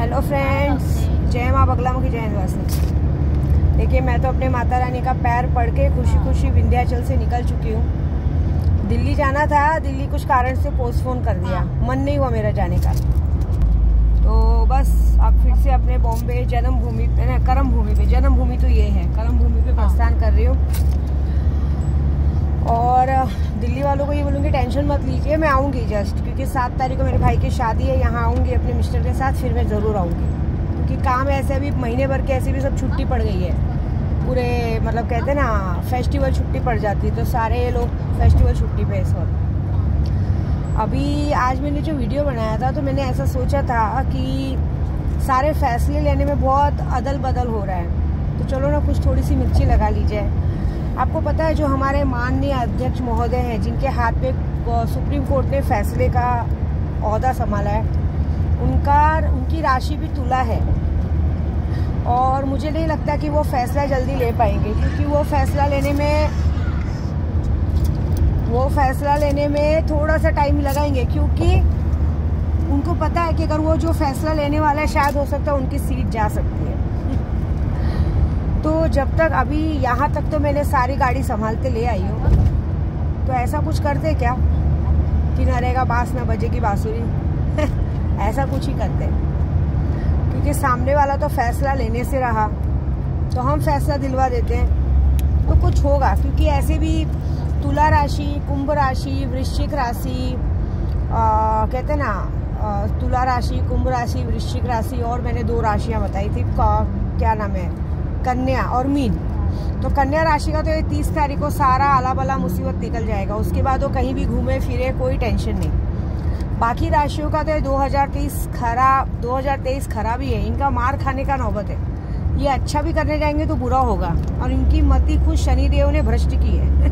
Hello friends, जय माँ बगलामुखी, जय हिंदवासिनी। देखिए, मैं तो अपने माता रानी का पैर पड़ के खुशी खुशी विंध्याचल से निकल चुकी हूँ। दिल्ली जाना था, दिल्ली कुछ कारण से पोस्टपोन कर दिया, मन नहीं हुआ मेरा जाने का। तो बस अब फिर से अपने बॉम्बे जन्मभूमि पे ना, कर्म भूमि पे, जन्मभूमि तो ये है, कर्म भूमि पे प्रस्थान कर रही हूँ। और दिल्ली वालों को ये बोलूँगी, टेंशन मत लीजिए, मैं आऊँगी जस्ट, क्योंकि 7 तारीख को मेरे भाई की शादी है। यहाँ आऊँगी अपने मिस्टर के साथ, फिर मैं ज़रूर आऊँगी, क्योंकि काम ऐसे अभी महीने भर के ऐसे भी सब छुट्टी पड़ गई है पूरे, मतलब कहते हैं ना फेस्टिवल छुट्टी पड़ जाती है, तो सारे लोग फेस्टिवल छुट्टी पे इस वक्त। अभी आज मैंने जो वीडियो बनाया था, तो मैंने ऐसा सोचा था कि सारे फैसले लेने में बहुत अदल बदल हो रहा है, तो चलो ना कुछ थोड़ी सी मिर्ची लगा ली जाए। आपको पता है, जो हमारे माननीय अध्यक्ष महोदय हैं, जिनके हाथ पे सुप्रीम कोर्ट ने फैसले का ओहदा संभाला है, उनकी राशि भी तुला है। और मुझे नहीं लगता कि वो फैसला जल्दी ले पाएंगे, क्योंकि वो फैसला लेने में थोड़ा सा टाइम लगाएंगे, क्योंकि उनको पता है कि अगर वो जो फैसला लेने वाला है, शायद हो सकता है उनकी सीट जा सकती है। तो जब तक अभी यहाँ तक तो मैंने सारी गाड़ी संभालते ले आई हूँ, तो ऐसा कुछ करते क्या कि न रहेगा बांस न बजेगी बांसुरी ऐसा कुछ ही करते, क्योंकि सामने वाला तो फैसला लेने से रहा, तो हम फैसला दिलवा देते हैं तो कुछ होगा। क्योंकि ऐसे भी तुला राशि, कुंभ राशि, वृश्चिक राशि, कहते ना तुला राशि, कुंभ राशि, वृश्चिक राशि, और मैंने 2 राशियाँ बताई थी, क्या नाम है, कन्या और मीन। तो कन्या राशि का तो ये 30 तारीख को सारा आला बला मुसीबत निकल जाएगा, उसके बाद वो कहीं भी घूमे फिरे, कोई टेंशन नहीं। बाकी राशियों का तो ये 2023 खराब ही है, इनका मार खाने का नौबत है। ये अच्छा भी करने जाएंगे तो बुरा होगा, और इनकी मति खुद शनिदेव ने भ्रष्ट की है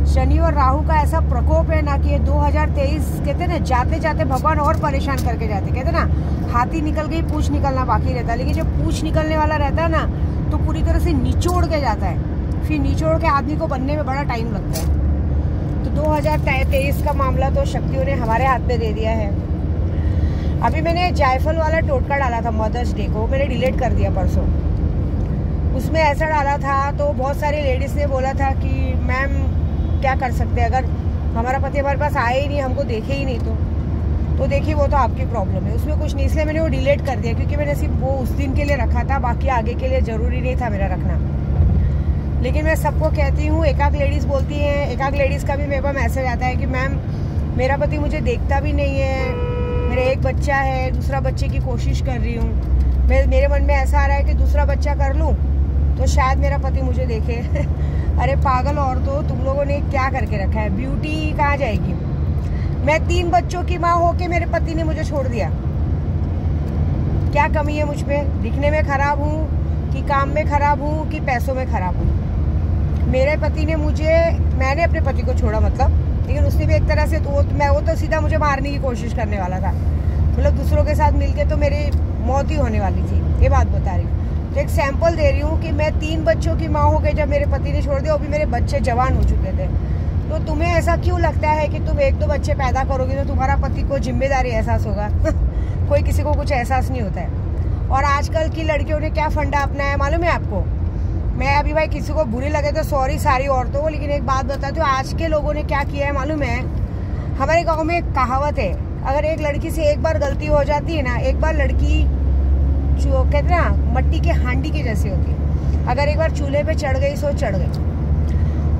शनि और राहु का ऐसा प्रकोप है ना कि ये 2023 कहते ना, जाते जाते भगवान और परेशान करके जाते। कहते ना, हाथी निकल गई, पूंछ निकलना बाकी रहता है, लेकिन जब पूंछ निकलने वाला रहता है ना, तो पूरी तरह से निचोड़ के जाता है, फिर निचोड़ के आदमी को बनने में बड़ा टाइम लगता है। तो 2023 का मामला तो शक्तियों ने हमारे हाथ में दे दिया है। अभी मैंने जायफल वाला टोटका डाला था मदर्स डे को, मैंने डिलीट कर दिया परसों। उसमें ऐसा डाला था तो बहुत सारी लेडीज ने बोला था कि मैम क्या कर सकते हैं, अगर हमारा पति हमारे पास आए ही नहीं, हमको देखे ही नहीं, तो देखिए वो तो आपकी प्रॉब्लम है, उसमें कुछ नहीं। इसलिए मैंने वो डिलीट कर दिया, क्योंकि मैंने सिर्फ वो उस दिन के लिए रखा था, बाकी आगे के लिए ज़रूरी नहीं था मेरा रखना। लेकिन मैं सबको कहती हूँ, एक आध लेडीज़ बोलती हैं, एक आध लेडीज़ का भी मेरे पास मैसेज आता है कि मैम मेरा पति मुझे देखता भी नहीं है, मेरा एक बच्चा है, दूसरा बच्चे की कोशिश कर रही हूँ, मेरे मन में ऐसा आ रहा है कि दूसरा बच्चा कर लूँ तो शायद मेरा पति मुझे देखे अरे पागल औरतों, तुम लोगों ने क्या करके रखा है, ब्यूटी कहाँ जाएगी। मैं 3 बच्चों की माँ होके मेरे पति ने मुझे छोड़ दिया, क्या कमी है मुझ में? दिखने में खराब हूँ कि काम में खराब हूँ कि पैसों में खराब हूँ? मेरे पति ने मैंने अपने पति को छोड़ा मतलब, लेकिन उसने भी एक तरह से वो तो सीधा मुझे मारने की कोशिश करने वाला था, मतलब दूसरों के साथ मिलके तो मेरी मौत ही होने वाली थी, ये बात बता रही हूँ। तो एक सैंपल दे रही हूँ कि मैं 3 बच्चों की माँ हो गई जब मेरे पति ने छोड़ दिया, वो भी मेरे बच्चे जवान हो चुके थे। तो तुम्हें ऐसा क्यों लगता है कि तुम 1-2 बच्चे पैदा करोगी तो तुम्हारा पति को जिम्मेदारी एहसास होगा कोई किसी को कुछ एहसास नहीं होता है। और आजकल की लड़कियों ने क्या फंडा अपनाया मालूम है आपको? मैं अभी भाई किसी को बुरी लगे तो सॉरी सारी औरतों को, लेकिन एक बात बताती हूँ, आज के लोगों ने क्या किया है मालूम है? हमारे गाँव में एक कहावत है, अगर एक लड़की से एक बार गलती हो जाती है ना, एक बार लड़की जो कहते हैं ना मट्टी के हांडी की जैसी होती है, अगर एक बार चूल्हे पे चढ़ गई सो चढ़ गई।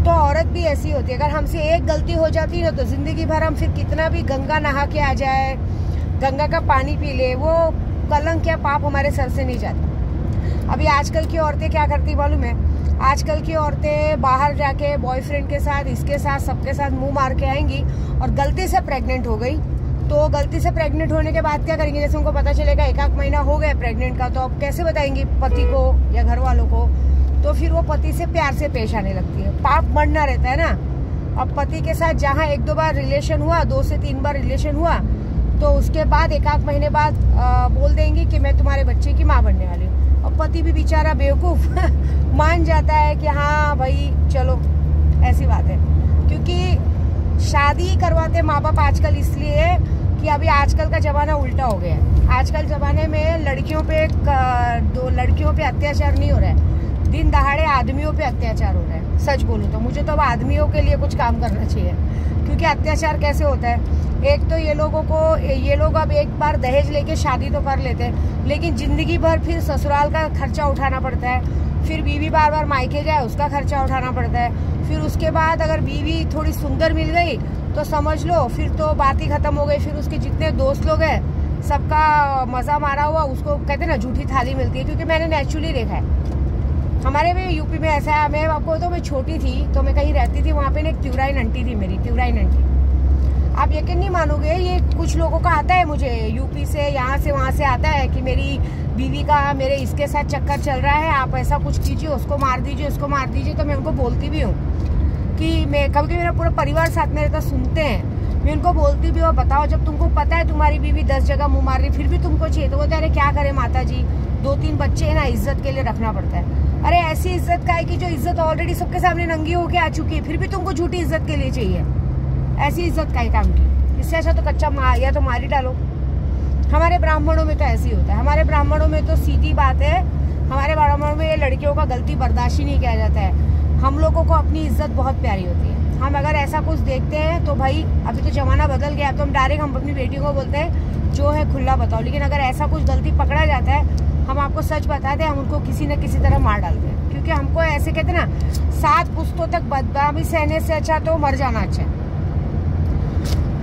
तो औरत भी ऐसी होती है, अगर हमसे एक गलती हो जाती है ना, तो जिंदगी भर हम फिर कितना भी गंगा नहा के आ जाए, गंगा का पानी पी ले, वो कलंक या पाप हमारे सर से नहीं जाती। अभी आजकल की औरतें क्या करती मालूम है? आजकल की औरतें बाहर जाके बॉयफ्रेंड के साथ, इसके साथ, सबके साथ मुंह मार के आएंगी, और गलती से प्रेग्नेंट हो गई, तो गलती से प्रेग्नेंट होने के बाद क्या करेंगे? जैसे उनको पता चलेगा 1 महीना हो गया प्रेग्नेंट का, तो अब कैसे बताएंगी पति को या घर वालों को? तो फिर वो पति से प्यार से पेश आने लगती है, पाप मरना रहता है ना। अब पति के साथ जहाँ 1-2 बार रिलेशन हुआ, 2 से 3 बार रिलेशन हुआ, तो उसके बाद 1 महीने बाद बोल देंगी कि मैं तुम्हारे बच्चे की माँ बनने वाली हूँ। अब पति भी बेचारा बेवकूफ मान जाता है कि हाँ भाई चलो, ऐसी बात है। क्योंकि शादी करवाते माँ बाप आजकल इसलिए कि अभी आजकल का जमाना उल्टा हो गया है। आजकल ज़माने में लड़कियों पे अत्याचार नहीं हो रहा है, दिन दहाड़े आदमियों पे अत्याचार हो रहा है। सच बोलूँ तो मुझे तो अब आदमियों के लिए कुछ काम करना चाहिए, क्योंकि अत्याचार कैसे होता है। एक तो ये लोग अब एक बार दहेज लेके शादी तो कर लेते हैं, लेकिन ज़िंदगी भर फिर ससुराल का खर्चा उठाना पड़ता है, फिर बीवी बार बार मायके जाए उसका खर्चा उठाना पड़ता है, फिर उसके बाद अगर बीवी थोड़ी सुंदर मिल गई तो समझ लो फिर तो बात ही खत्म हो गई। फिर उसके जितने दोस्त लोग हैं सबका मज़ा मारा हुआ, उसको कहते हैं ना झूठी थाली मिलती है। क्योंकि मैंने नेचुरली देखा है, हमारे भी यूपी में ऐसा है। मैं आपको तो मैं छोटी थी तो मैं कहीं रहती थी, वहाँ पे एक त्यूराइन आंटी थी मेरी, त्यूराइन आंटी। आप यकीन नहीं मानोगे, ये कुछ लोगों का आता है मुझे यूपी से, यहाँ से वहाँ से आता है कि मेरी बीवी का मेरे इसके साथ चक्कर चल रहा है, आप ऐसा कुछ कीजिए, उसको मार दीजिए, उसको मार दीजिए। तो मैं उनको बोलती भी हूँ कि मैं कभी मेरा पूरा परिवार साथ में रहता, सुनते हैं, मैं उनको बोलती भी हूँ बताओ जब तुमको पता है तुम्हारी बीवी 10 जगह मुँह मार रही फिर भी तुमको चाहिए, तो बोलते अरे क्या करे माता जी, 2-3 बच्चे है ना, इज्जत के लिए रखना पड़ता है। अरे ऐसी इज्जत का है कि जो इज्जत ऑलरेडी सबके सामने नंगी होके आ चुकी है, फिर भी तुमको झूठी इज्जत के लिए चाहिए। ऐसी इज्जत का ही काम की, इससे अच्छा तो कच्चा या तो मार ही डालो। हमारे ब्राह्मणों में तो ऐसे ही होता है, हमारे ब्राह्मणों में तो सीधी बात है, हमारे ब्राह्मणों में लड़कियों का गलती बर्दाश्त ही नहीं किया जाता है। हम लोगों को अपनी इज्जत बहुत प्यारी होती है। हम अगर ऐसा कुछ देखते हैं तो भाई अभी तो ज़माना बदल गया, तो हम डायरेक्ट हम अपनी बेटियों को बोलते हैं जो है खुला बताओ। लेकिन अगर ऐसा कुछ गलती पकड़ा जाता है, हम आपको सच बताते हैं, हम उनको किसी न किसी तरह मार डालते हैं। क्योंकि हमको ऐसे कहते हैं ना, 7 पुश्तों तक बदनामी सहने से अच्छा तो मर जाना अच्छा है।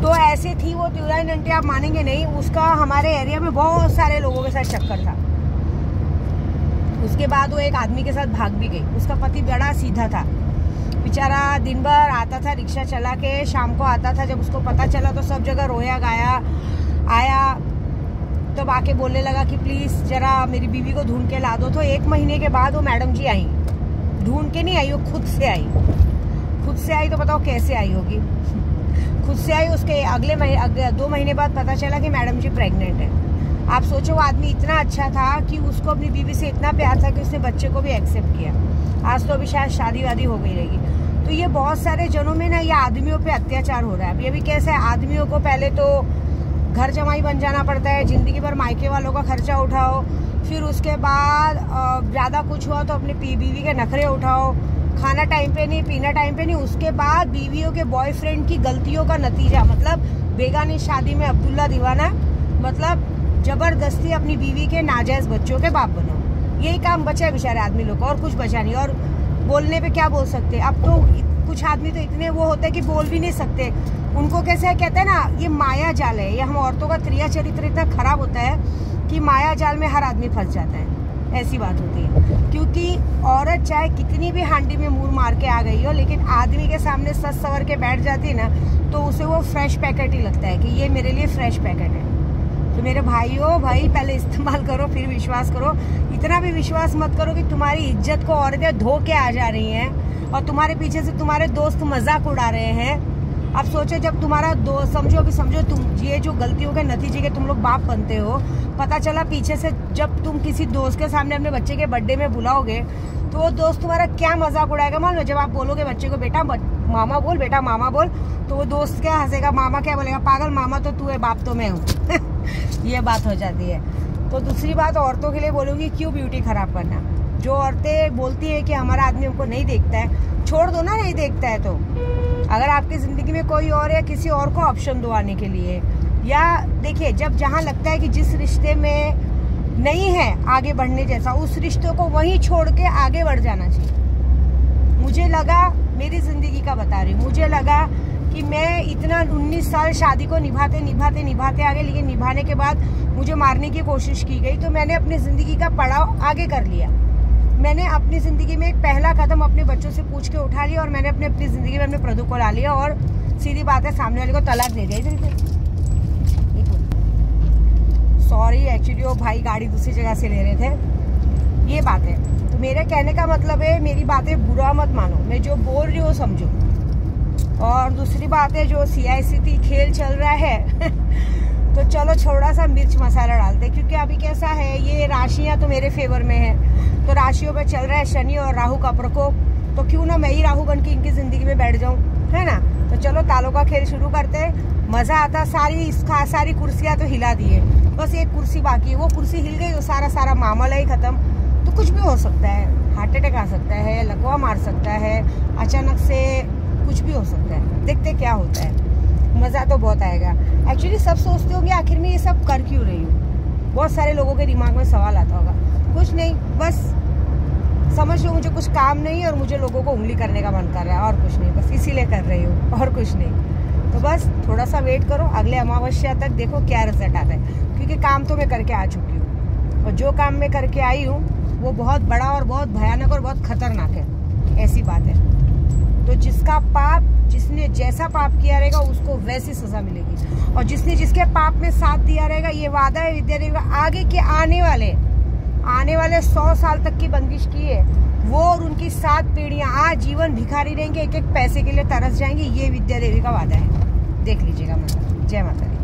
तो ऐसे थी वो त्यूराइन आंटी, आप मानेंगे नहीं, उसका हमारे एरिया में बहुत सारे लोगों के साथ चक्कर था। उसके बाद वो एक आदमी के साथ भाग भी गई। उसका पति बड़ा सीधा था बेचारा, दिन भर आता था रिक्शा चला के, शाम को आता था। जब उसको पता चला तो सब जगह रोया गाया आया, तब आके बोलने लगा कि प्लीज़ जरा मेरी बीवी को ढूंढ के ला दो। तो 1 महीने के बाद वो मैडम जी आई, ढूंढ के नहीं आई, वो खुद से आई। खुद से आई तो बताओ कैसे आई होगी, खुद से आई। उसके अगले 2 महीने बाद पता चला कि मैडम जी प्रेग्नेंट है। आप सोचो वो आदमी इतना अच्छा था कि उसको अपनी बीवी से इतना प्यार था कि उसने बच्चे को भी एक्सेप्ट किया। आज तो अभी शायद शादी वादी हो गई रहेगी। तो ये बहुत सारे जनों में ना ये आदमियों पे अत्याचार हो रहा है। अब ये भी कैसा है, आदमियों को पहले तो घर जमाई बन जाना पड़ता है, जिंदगी भर मायके वालों का खर्चा उठाओ, फिर उसके बाद ज़्यादा कुछ हुआ तो अपने बीवी के नखरे उठाओ, खाना टाइम पे नहीं, पीना टाइम पे नहीं। उसके बाद बीवियों के बॉयफ्रेंड की गलतियों का नतीजा, मतलब बेगानी शादी में अब्दुल्ला दीवाना, मतलब जबरदस्ती अपनी बीवी के नाजायज बच्चों के बाप बनो। यही काम बचा है बेचारे आदमी लोग को, और कुछ बचा नहीं। और बोलने पे क्या बोल सकते, अब तो कुछ आदमी तो इतने वो होते हैं कि बोल भी नहीं सकते। उनको कैसे कहते हैं ना, ये माया जाल है। ये हम औरतों का क्रिया चरित्र इतना खराब होता है कि माया जाल में हर आदमी फंस जाता है, ऐसी बात होती है। क्योंकि औरत चाहे कितनी भी हांडी में मुंह मार के आ गई हो, लेकिन आदमी के सामने सच सवर के बैठ जाती है ना, तो उसे वो फ्रेश पैकेट ही लगता है कि ये मेरे लिए फ्रेश पैकेट है। तो मेरे भाइयों, भाई पहले इस्तेमाल करो फिर विश्वास करो। इतना भी विश्वास मत करो कि तुम्हारी इज्जत को औरतें धो के आ जा रही हैं और तुम्हारे पीछे से तुम्हारे दोस्त मजाक उड़ा रहे हैं। अब सोचो जब तुम्हारा दोस्त, समझो तुम ये जो गलतियों के नतीजे के तुम लोग बाप बनते हो, पता चला पीछे से जब तुम किसी दोस्त के सामने अपने बच्चे के बर्थडे में बुलाओगे तो वो दोस्त तुम्हारा क्या मजाक उड़ाएगा मालूम है। जब आप बोलोगे बच्चे को बेटा मामा बोल, बेटा मामा बोल, तो वो दोस्त क्या हंसेगा, मामा क्या बोलेगा, पागल मामा तो तू है, बाप तो मैं हूँ। ये बात हो जाती है। तो दूसरी बात औरतों के लिए बोलूँगी, क्यों ब्यूटी खराब करना। जो औरतें बोलती है कि हमारा आदमी हमको नहीं देखता है, छोड़ दो ना, नहीं देखता है तो अगर आपकी ज़िंदगी में कोई और या किसी और को ऑप्शन दो आने के लिए। या देखिए, जब जहाँ लगता है कि जिस रिश्ते में नहीं है आगे बढ़ने जैसा, उस रिश्ते को वहीं छोड़ के आगे बढ़ जाना चाहिए। मुझे लगा, मेरी ज़िंदगी का बता रही हूँ, मुझे लगा कि मैं इतना 19 साल शादी को निभाते आगे, लेकिन निभाने के बाद मुझे मारने की कोशिश की गई। तो मैंने अपनी ज़िंदगी का पड़ाव आगे कर लिया। मैंने अपनी ज़िंदगी में एक पहला कदम अपने बच्चों से पूछ के उठा लिया और मैंने अपनी ज़िंदगी में अपने प्रदू को ला लिया और सीधी बात है सामने वाले को तलाक दे दिया। इधर सॉरी, एक्चुअली वो भाई गाड़ी दूसरी जगह से ले रहे थे, ये बात है। तो मेरे कहने का मतलब है, मेरी बातें बुरा मत मानो, मैं जो बोल रही हूँ समझो। और दूसरी बात है, जो CICT खेल चल रहा है तो चलो थोड़ा सा मिर्च मसाला डालते, क्योंकि अभी कैसा है, ये राशियाँ तो मेरे फेवर में है। तो राशियों पे चल रहा है शनि और राहु का प्रकोप, तो क्यों ना मैं ही राहु बन के इनकी ज़िंदगी में बैठ जाऊँ, है ना। तो चलो तालों का खेल शुरू करते हैं। मज़ा आता, सारी कुर्सियाँ तो हिला दिए। बस एक कुर्सी बाकी है, वो कुर्सी हिल गई तो सारा मामला ही खत्म। तो कुछ भी हो सकता है, हार्ट अटैक आ सकता है, लकवा मार सकता है, अचानक से कुछ भी हो सकता है। देखते क्या होता है, मज़ा तो बहुत आएगा। एक्चुअली सब सोचते होंगे आखिर में ये सब कर क्यों रही हूँ। बहुत सारे लोगों के दिमाग में सवाल आता होगा। कुछ नहीं, बस समझ लो मुझे कुछ काम नहीं है और मुझे लोगों को उंगली करने का मन कर रहा है, और कुछ नहीं, बस इसीलिए कर रही हूँ और कुछ नहीं। तो बस थोड़ा सा वेट करो, अगले अमावस्या तक देखो क्या रिजल्ट आता है, क्योंकि काम तो मैं करके आ चुकी हूँ और जो काम मैं करके आई हूँ वो बहुत बड़ा और बहुत भयानक और बहुत खतरनाक है। ऐसी बात है। तो जिसका पाप, जिसने जैसा पाप किया रहेगा उसको वैसी सजा मिलेगी, और जिसने जिसके पाप में साथ दिया रहेगा, ये वादा है विद्या देवी का, आगे के आने वाले 100 साल तक की बंदिश की है वो, और उनकी 7 पीढ़ियां आजीवन भिखारी रहेंगे, एक एक पैसे के लिए तरस जाएंगे। ये विद्या देवी का वादा है, देख लीजिएगा। मतलब जय माता दी।